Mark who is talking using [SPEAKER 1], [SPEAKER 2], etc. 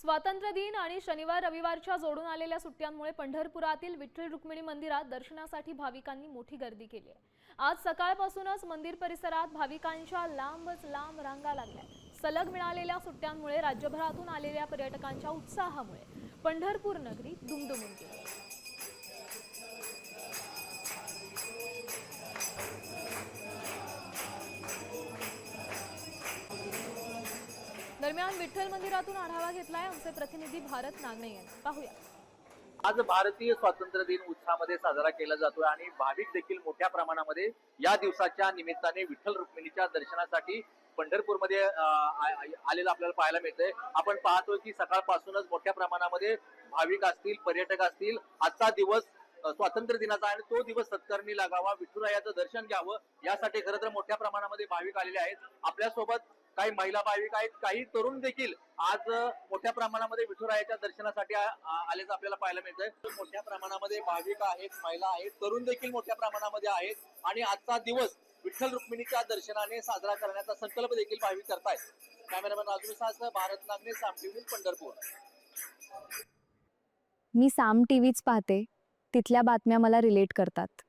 [SPEAKER 1] स्वातंत्र्य दिन आणि शनिवार रविवारच्या जोडून आलेल्या सुट्ट्यांमुळे पंढरपुरातील विठ्ठल रुक्मिणी मंदिरात दर्शनासाठी भाविकांनी मोठी गर्दी केली आहे। आज सकाळपासूनच मंदिर परिसरात भाविकांच्या लांबच लांब रांगा लागल्या। सलग मिळालेल्या सुट्ट्यांमुळे राज्यभरातून आलेल्या पर्यटकांच्या उत्साहामुळे पंढरपूर नगरी दुमदुमून गेली। दरम्यान विठ्ठल मंदिरातून आढावा घेतलाय आमचे प्रतिनिधी भारत नागणे यांनी। पाहूया।
[SPEAKER 2] आज भारतीय स्वातंत्र्य दिन उत्साहामध्ये साजरा केला जातोय आणि भाविक देखील मोठ्या प्रमाणामध्ये या दिवसाच्या निमित्ताने विठ्ठल रुक्मिणीच्या दर्शनासाठी पंढरपूरमध्ये आलेलं आपल्याला पाहायला मिळतंय। आपण पाहतोय की सकाळपासूनच मोठ्या प्रमाणामध्ये भाविक असतील, पर्यटक असतील, आजचा दिवस स्वातंत्र्य दिनाचा आणि तो दिवस सत्कारणी लागावा, विठुरायाचं दर्शन घ्यावं यासाठी खरं तर मोठ्या प्रमाणामध्ये भाविक आलेले आहेत। आपल्यासोबत काही महिला भाविक आहेत, काही तरुण देखील आज मोठ्या प्रमाणामध्ये विठुरायाच्या दर्शनासाठी आल्याचं आपल्याला पाहायला मिळतंय। मोठ्या प्रमाणामध्ये भाविक आहेत, महिला आहेत, तरुण देखील मोठ्या प्रमाणामध्ये आहेत आणि आजचा दिवस विठ्ठल रुक्मिणीच्या दर्शनाने साजरा करण्याचा संकल्प देखील भाविक करतायत। कॅमेरामॅन राजू भारत नागणे, साम टीव्ही, पंढरपूर।
[SPEAKER 3] मी साम टीव्हीच पाहते, तिथल्या बातम्या मला रिलेट करतात।